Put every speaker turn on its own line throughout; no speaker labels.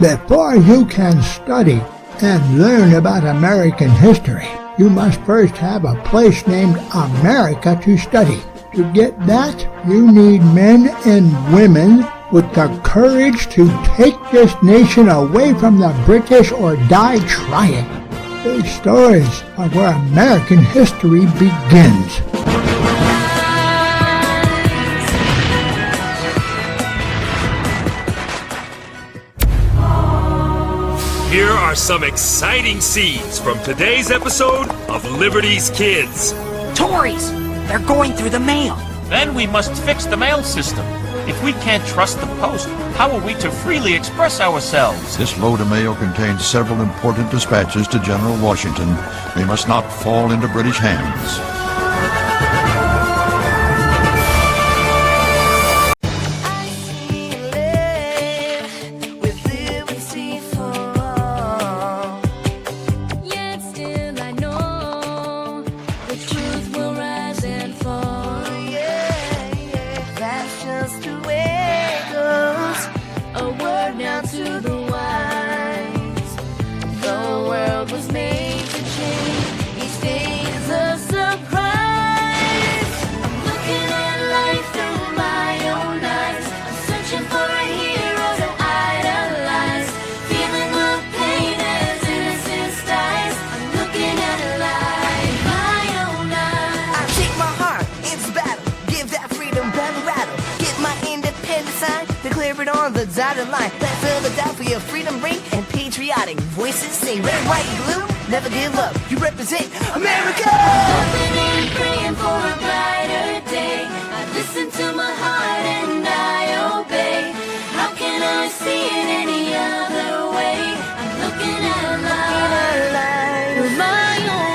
Before you can study and learn about American history, you must first have a place named America to study. To get that, you need men and women with the courage to take this nation away from the British or die trying. These stories are where American history begins.
Here are some exciting scenes from today's episode of Liberty's Kids.
Tories! They're going through the mail.
Then we must fix the mail system. If we can't trust the post, how are we to freely express ourselves?
This load of mail contains several important dispatches to General Washington. They must not fall into British hands.
On the dotted line, let Philadelphia freedom ring and patriotic voices sing. Red, white, blue, never give up. You represent America.
Hoping and praying for a brighter day. I listen to my heart and I obey. How can I see it any other way? I'm looking at a light with my own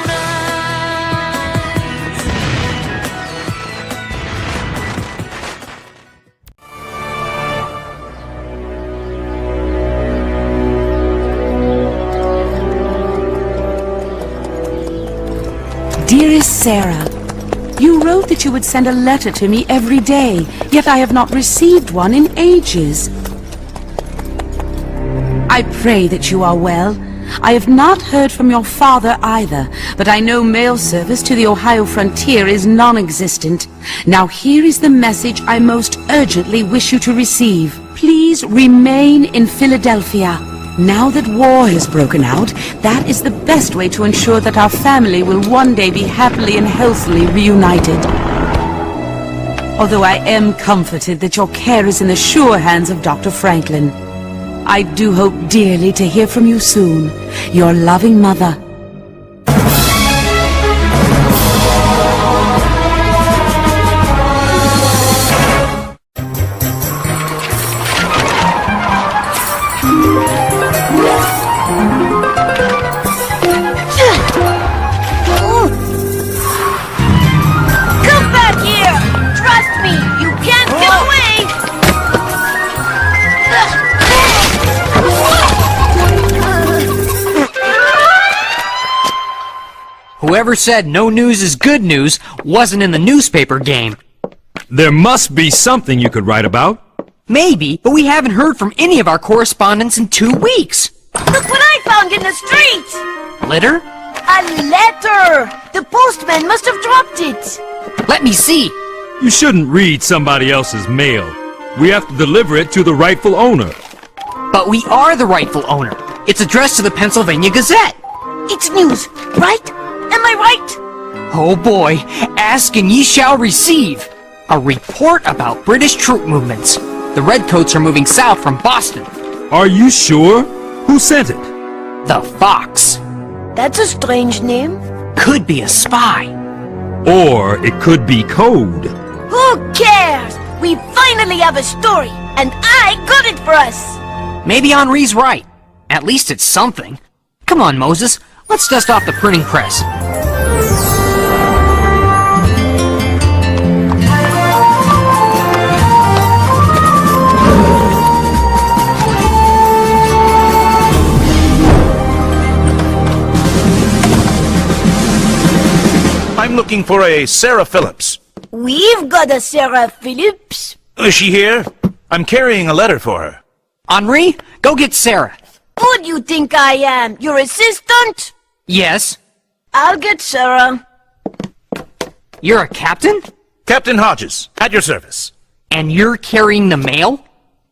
Dearest Sarah, you wrote that you would send a letter to me every day, yet I have not received one in ages. I pray that you are well. I have not heard from your father either, but I know mail service to the Ohio frontier is non-existent. Now here is the message I most urgently wish you to receive. Please remain in Philadelphia. Now that war has broken out, that is the best way to ensure that our family will one day be happily and healthily reunited. Although I am comforted that your care is in the sure hands of Dr. Franklin. I do hope dearly to hear from you soon. Your loving mother.
Whoever said no news is good news wasn't in the newspaper game.
There must be something you could write about.
Maybe, but we haven't heard from any of our correspondents in 2 weeks.
Look what I found in the street!
Litter?
A letter! The postman must have dropped it.
Let me see.
You shouldn't read somebody else's mail. We have to deliver it to the rightful owner.
But we are the rightful owner. It's addressed to the Pennsylvania Gazette.
It's news, right? Am I right?
Oh boy, ask and ye shall receive. A report about British troop movements. The Redcoats are moving south from Boston.
Are you sure? Who sent it?
The Fox.
That's a strange name.
Could be a spy.
Or it could be code.
Who cares? We finally have a story, and I got it for us.
Maybe Henri's right. At least it's something. Come on, Moses. Let's dust off the printing press.
I'm looking for a Sarah Phillips.
We've got a Sarah Phillips.
Is she here? I'm carrying a letter for her.
Henri, go get Sarah.
Who do you think I am? Your assistant?
Yes.
I'll get Sarah.
You're a captain?
Captain Hodges, at your service.
And you're carrying the mail?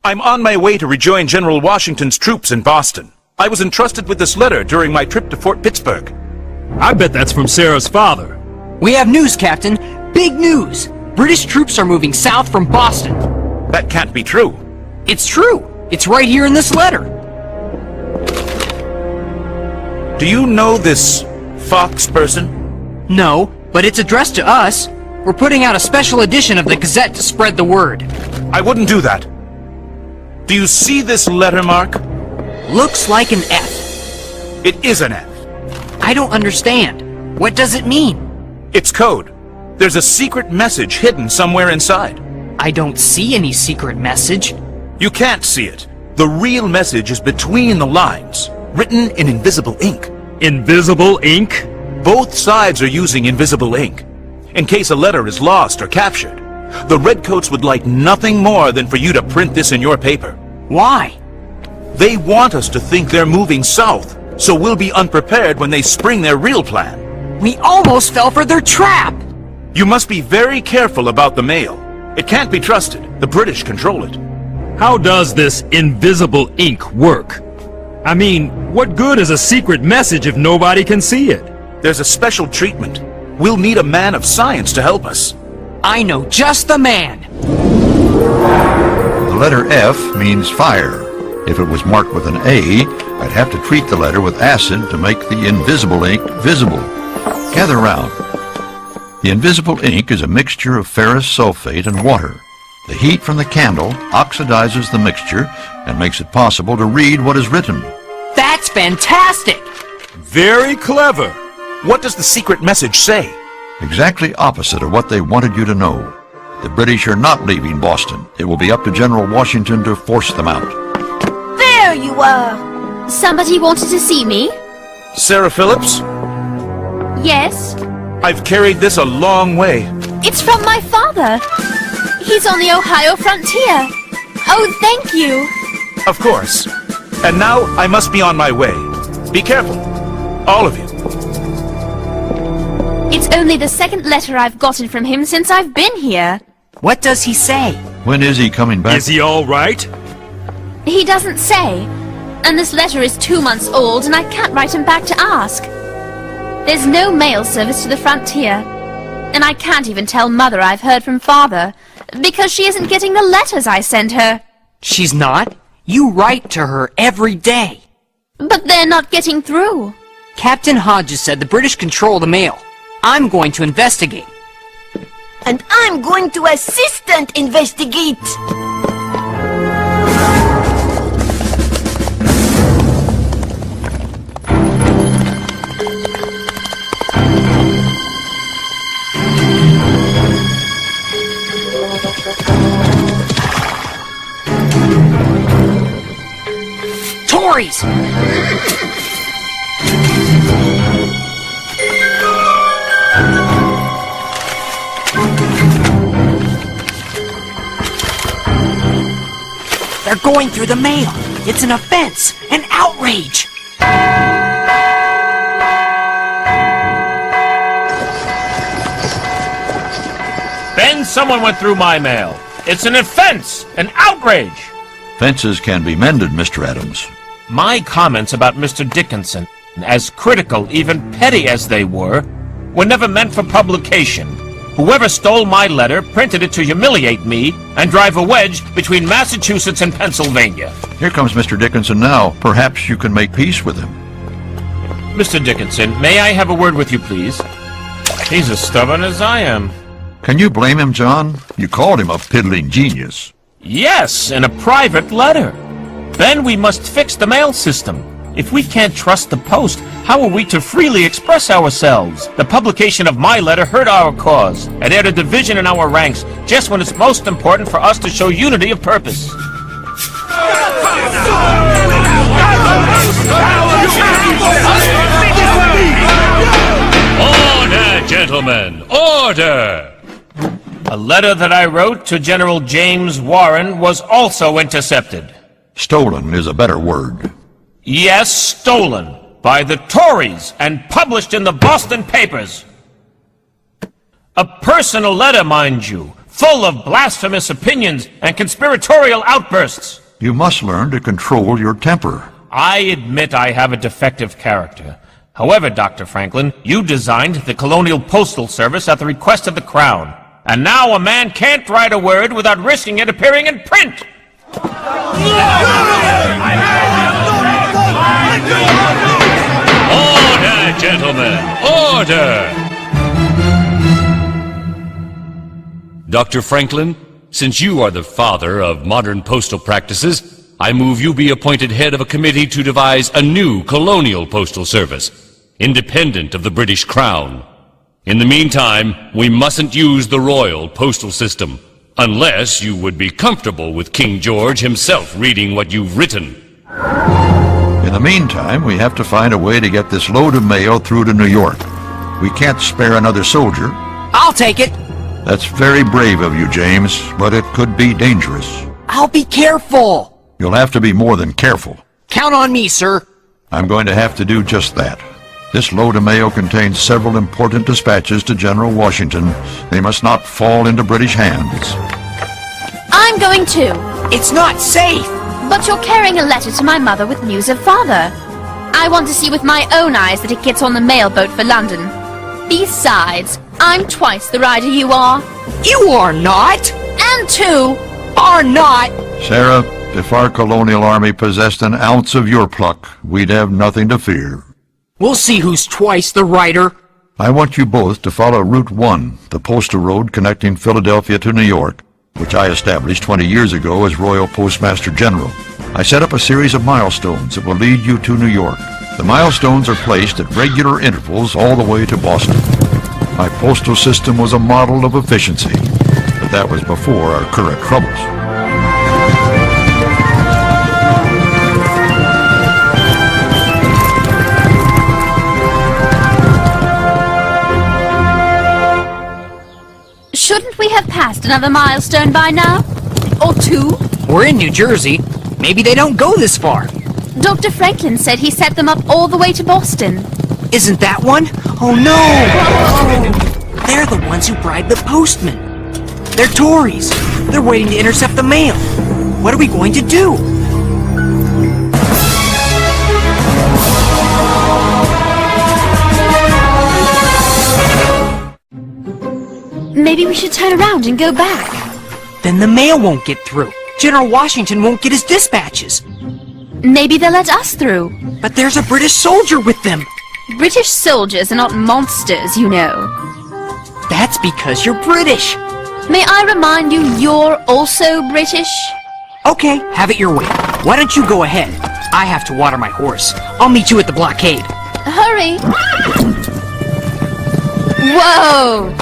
I'm on my way to rejoin General Washington's troops in Boston. I was entrusted with this letter during my trip to Fort Pittsburgh.
I bet that's from Sarah's father.
We have news, Captain. Big news. British troops are moving south from Boston.
That can't be true.
It's true. It's right here in this letter.
Do you know this Fox person?
No, but it's addressed to us. We're putting out a special edition of the Gazette to spread the word.
I wouldn't do that. Do you see this letter mark?
Looks like an F.
It is an F.
I don't understand. What does it mean?
It's code. There's a secret message hidden somewhere inside.
I don't see any secret message.
You can't see it. The real message is between the lines, written in invisible ink.
Invisible ink?
Both sides are using invisible ink. In case a letter is lost or captured, the Redcoats would like nothing more than for you to print this in your paper.
Why?
They want us to think they're moving south, so we'll be unprepared when they spring their real plan.
We almost fell for their trap!
You must be very careful about the mail. It can't be trusted. The British control it.
How does this invisible ink work? I mean, what good is a secret message if nobody can see it?
There's a special treatment. We'll need a man of science to help us.
I know just the man.
The letter F means fire. If it was marked with an A, I'd have to treat the letter with acid to make the invisible ink visible. Gather round. The invisible ink is a mixture of ferrous sulfate and water. The heat from the candle oxidizes the mixture and makes it possible to read what is written.
That's fantastic!
Very clever.
What does the secret message say?
Exactly opposite of what they wanted you to know. The British are not leaving Boston. It will be up to General Washington to force them out.
There you are.
Somebody wanted to see me?
Sarah Phillips?
Yes.
I've carried this a long way.
It's from my father. He's on the Ohio frontier. Oh, thank you.
Of course. And now I must be on my way. Be careful. All of you.
It's only the second letter I've gotten from him since I've been here.
What does he say?
When is he coming back?
Is he all right?
He doesn't say. And this letter is 2 months old, and I can't write him back to ask. There's no mail service to the frontier. And I can't even tell Mother I've heard from Father, because she isn't getting the letters I send her.
She's not? You write to her every day.
But they're not getting through.
Captain Hodges said the British control the mail. I'm going to investigate.
And I'm going to assistant investigate.
Tories! They're going through the mail. It's an offense, an outrage.
Ben, someone went through my mail. It's an offense, an outrage.
Fences can be mended, Mr. Adams.
My comments about Mr. Dickinson, as critical, even petty as they were never meant for publication. Whoever stole my letter printed it to humiliate me and drive a wedge between Massachusetts and Pennsylvania.
Here comes Mr. Dickinson now. Perhaps you can make peace with him.
Mr. Dickinson, may I have a word with you, please? He's as stubborn as I am.
Can you blame him, John? You called him a piddling genius.
Yes, in a private letter. Then we must fix the mail system. If we can't trust the post, how are we to freely express ourselves? The publication of my letter hurt our cause and added a division in our ranks just when it's most important for us to show unity of purpose.
Order, gentlemen, order!
A letter that I wrote to General James Warren was also intercepted.
Stolen is a better word.
Yes, stolen. By the Tories and published in the Boston papers. A personal letter, mind you, full of blasphemous opinions and conspiratorial outbursts.
You must learn to control your temper.
I admit I have a defective character. However, Dr. Franklin, you designed the Colonial Postal Service at the request of the Crown. And now a man can't write a word without risking it appearing in print!
Order, gentlemen! Order! Dr. Franklin, since you are the father of modern postal practices, I move you be appointed head of a committee to devise a new colonial postal service, independent of the British Crown. In the meantime, we mustn't use the royal postal system, unless you would be comfortable with King George himself reading what you've written.
In the meantime, we have to find a way to get this load of mail through to New York. We can't spare another soldier.
I'll take it.
That's very brave of you, James, but it could be dangerous.
I'll be careful.
You'll have to be more than careful.
Count on me, sir.
I'm going to have to do just that. This load of mail contains several important dispatches to General Washington. They must not fall into British hands.
I'm going too.
It's not safe.
But you're carrying a letter to my mother with news of father. I want to see with my own eyes that it gets on the mail boat for London. Besides, I'm twice the rider you are.
You are not.
And two.
Are not.
Sarah, if our colonial army possessed an ounce of your pluck, we'd have nothing to fear.
We'll see who's twice the rider.
I want you both to follow Route 1, the postal road connecting Philadelphia to New York, which I established 20 years ago as Royal Postmaster General. I set up a series of milestones that will lead you to New York. The milestones are placed at regular intervals all the way to Boston. My postal system was a model of efficiency, but that was before our current troubles.
Shouldn't we have passed another milestone by now? Or two?
We're in New Jersey. Maybe they don't go this far.
Dr. Franklin said he set them up all the way to Boston.
Isn't that one? Oh no! They're the ones who bribed the postman. They're Tories. They're waiting to intercept the mail. What are we going to do?
Maybe we should turn around and go back.
Then the mail won't get through. General Washington won't get his dispatches.
Maybe they'll let us through.
But there's a British soldier with them.
British soldiers are not monsters, you know.
That's because you're British.
May I remind you you're also British?
Okay, have it your way. Why don't you go ahead? I have to water my horse. I'll meet you at the blockade.
Hurry! Whoa!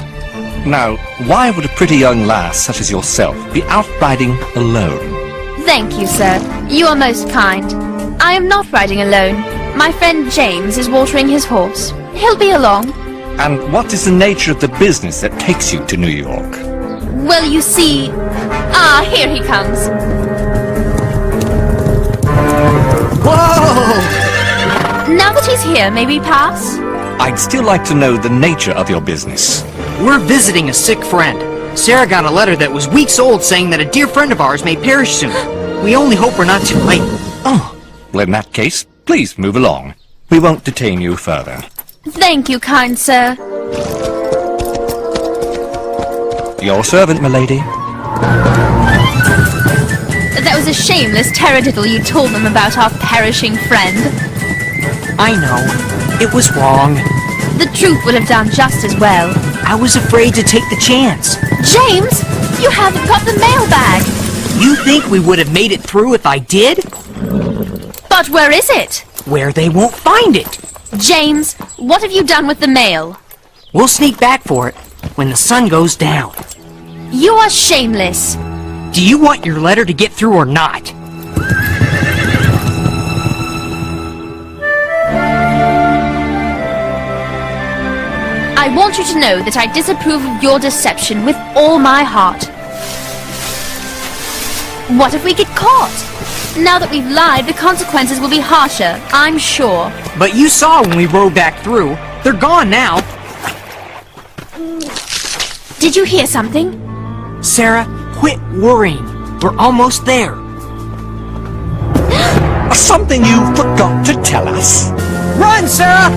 Now, why would a pretty young lass such as yourself be out riding alone?
Thank you, sir. You are most kind. I am not riding alone. My friend James is watering his horse. He'll be along.
And what is the nature of the business that takes you to New York?
Well, you see... Ah, here he comes.
Whoa!
Now that he's here, may we pass?
I'd still like to know the nature of your business.
We're visiting a sick friend. Sarah got a letter that was weeks old saying that a dear friend of ours may perish soon. We only hope we're not too late.
Oh, well, in that case, please move along. We won't detain you further.
Thank you, kind sir.
Your servant, milady.
That was a shameless taradiddle you told them about our perishing friend.
I know. It was wrong.
The truth would have done just as well.
I was afraid to take the chance.
James, you haven't got the mailbag.
You think we would have made it through if I did?
But where is it?
Where they won't find it.
James, what have you done with the mail?
We'll sneak back for it when the sun goes down.
You are shameless.
Do you want your letter to get through or not?
I want you to know that I disapprove of your deception with all my heart. What if we get caught? Now that we've lied, the consequences will be harsher, I'm sure.
But you saw when we rode back through. They're gone now.
Did you hear something?
Sarah, quit worrying. We're almost there.
Something you forgot to tell us.
Run, Sarah!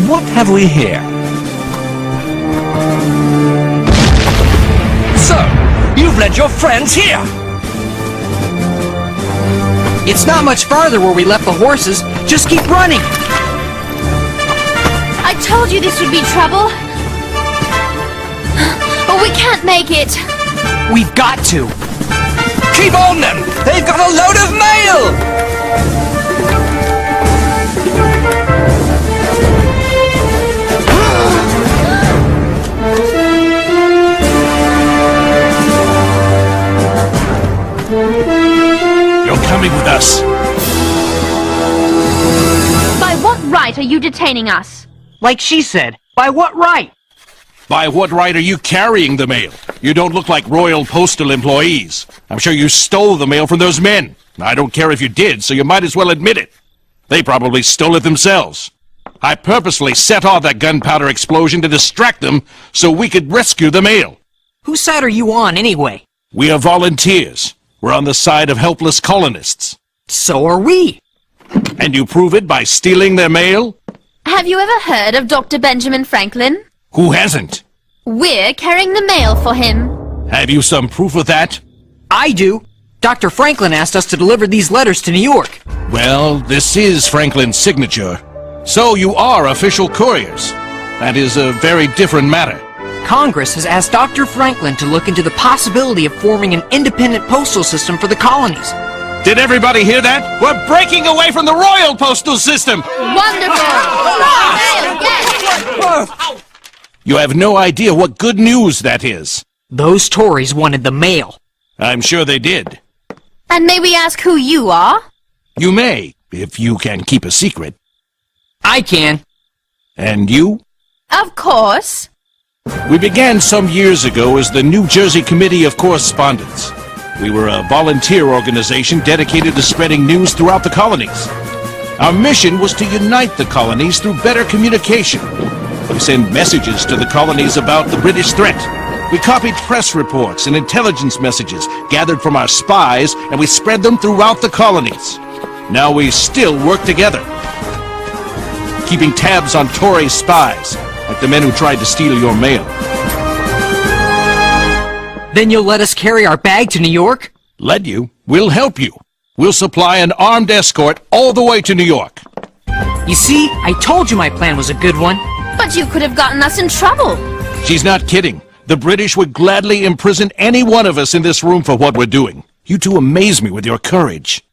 What have we here? So, you've led your friends here!
It's not much farther where we left the horses. Just keep running.
I told you this would be trouble. But we can't make it.
We've got to.
Keep on them! They've got a load of mail!
You're coming with us.
By what right are you detaining us?
Like she said, by what right?
By what right are you carrying the mail? You don't look like Royal Postal employees. I'm sure you stole the mail from those men. I don't care if you did, so you might as well admit it. They probably stole it themselves. I purposely set off that gunpowder explosion to distract them so we could rescue the mail.
Whose side are you on, anyway?
We are volunteers. We're on the side of helpless colonists.
So are we.
And you prove it by stealing their mail?
Have you ever heard of Dr. Benjamin Franklin?
Who hasn't?
We're carrying the mail for him.
Have you some proof of that?
I do. Dr. Franklin asked us to deliver these letters to New York.
Well, this is Franklin's signature. So you are official couriers. That is a very different matter.
Congress has asked Dr. Franklin to look into the possibility of forming an independent postal system for the colonies.
Did everybody hear that? We're breaking away from the Royal Postal System!
Wonderful! Yes!
You have no idea what good news that is.
Those Tories wanted the mail.
I'm sure they did.
And may we ask who you are?
You may, if you can keep a secret.
I can.
And you?
Of course.
We began some years ago as the New Jersey Committee of Correspondence. We were a volunteer organization dedicated to spreading news throughout the colonies. Our mission was to unite the colonies through better communication. We sent messages to the colonies about the British threat. We copied press reports and intelligence messages gathered from our spies, and we spread them throughout the colonies. Now we still work together, keeping tabs on Tory spies, like the men who tried to steal your mail.
Then you'll let us carry our bag to New York?
Let you? We'll help you. We'll supply an armed escort all the way to New York.
You see, I told you my plan was a good one.
But you could have gotten us in trouble.
She's not kidding. The British would gladly imprison any one of us in this room for what we're doing. You two amaze me with your courage.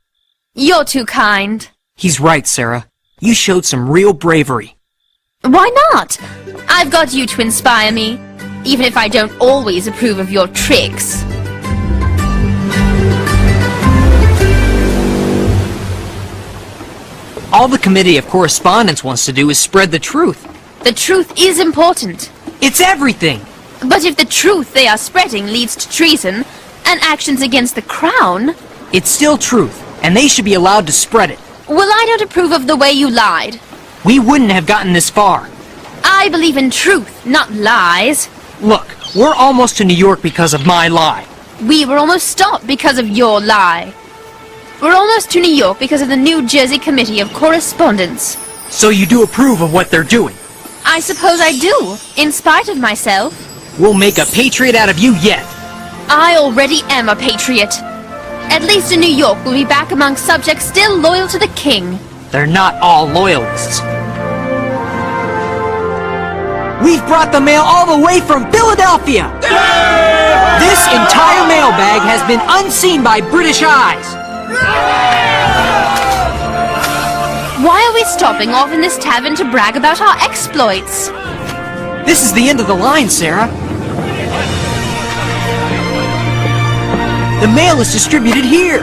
You're too kind.
He's right, Sarah. You showed some real bravery.
Why not? I've got you to inspire me, even if I don't always approve of your tricks.
All the Committee of Correspondence wants to do is spread the truth.
The truth is important.
It's everything.
But if the truth they are spreading leads to treason and actions against the crown...
It's still truth, and they should be allowed to spread it.
Well, I don't approve of the way you lied.
We wouldn't have gotten this far.
I believe in truth, not lies.
Look, we're almost to New York because of my lie.
We were almost stopped because of your lie. We're almost to New York because of the New Jersey Committee of Correspondence.
So you do approve of what they're doing?
I suppose I do, in spite of myself.
We'll make a patriot out of you yet.
I already am a patriot. At least in New York, we'll be back among subjects still loyal to the king.
They're not all loyalists. We've brought the mail all the way from Philadelphia! This entire mailbag has been unseen by British eyes!
Why are we stopping off in this tavern to brag about our exploits?
This is the end of the line, Sarah. The mail is distributed here.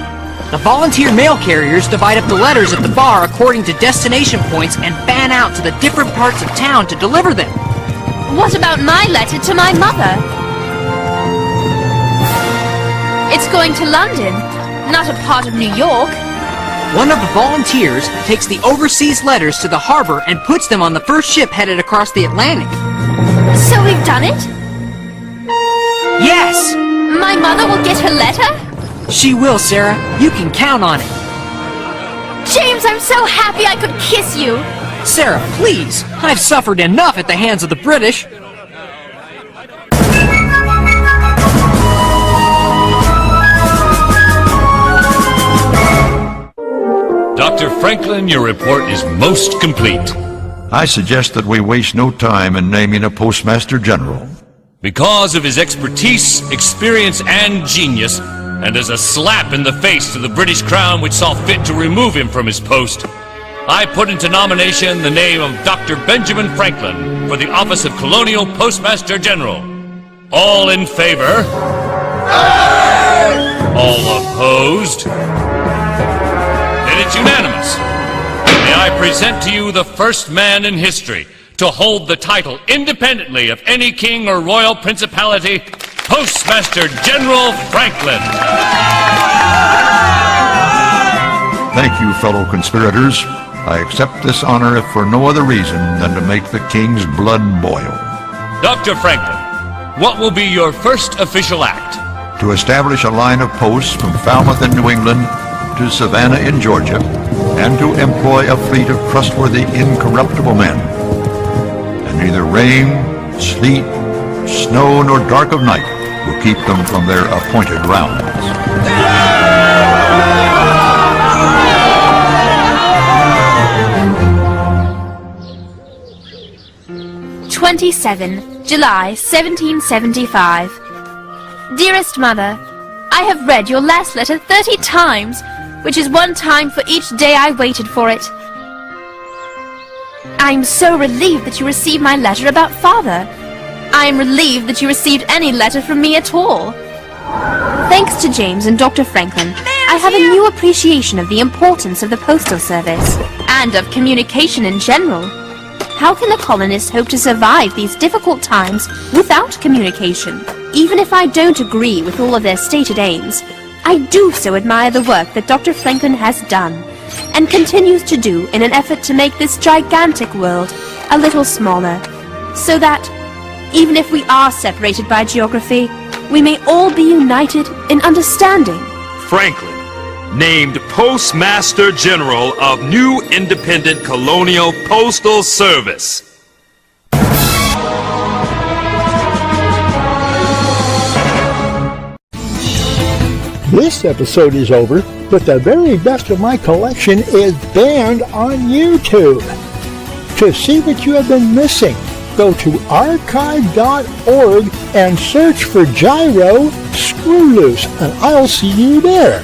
The volunteer mail carriers divide up the letters at the bar according to destination points and fan out to the different parts of town to deliver them.
What about my letter to my mother? It's going to London, not a part of New York.
One of the volunteers takes the overseas letters to the harbor and puts them on the first ship headed across the Atlantic.
So we've done it?
Yes!
My mother will get her letter?
She will, Sarah. You can count on it.
James, I'm so happy I could kiss you.
Sarah, please. I've suffered enough at the hands of the British.
Dr. Franklin, your report is most complete.
I suggest that we waste no time in naming a Postmaster General.
Because of his expertise, experience, and genius, and as a slap in the face to the British Crown which saw fit to remove him from his post, I put into nomination the name of Dr. Benjamin Franklin for the office of Colonial Postmaster General. All in favor? Aye! All opposed? Then it's unanimous. May I present to you the first man in history to hold the title independently of any king or royal principality, Postmaster General Franklin.
Thank you, fellow conspirators. I accept this honor if for no other reason than to make the king's blood boil.
Dr. Franklin, what will be your first official act?
To establish a line of posts from Falmouth in New England to Savannah in Georgia, and to employ a fleet of trustworthy, incorruptible men. And neither rain, sleet, snow, nor dark of night will keep them from their appointed rounds.
27 July 1775. Dearest Mother, I have read your last letter 30 times, which is one time for each day I waited for it. I am so relieved that you received my letter about Father. I am relieved that you received any letter from me at all. Thanks to James and Dr. Franklin, I have a new appreciation of the importance of the postal service, and of communication in general. How can the colonists hope to survive these difficult times without communication? Even if I don't agree with all of their stated aims, I do so admire the work that Dr. Franklin has done, and continues to do in an effort to make this gigantic world a little smaller, so that, even if we are separated by geography, we may all be united in understanding.
Franklin, named Postmaster General of new independent colonial postal service.
This episode is over, but the very best of my collection is banned on YouTube. To see what you have been missing, go to archive.org and search for GYRO SCREWLOOSE, and I'll see you there.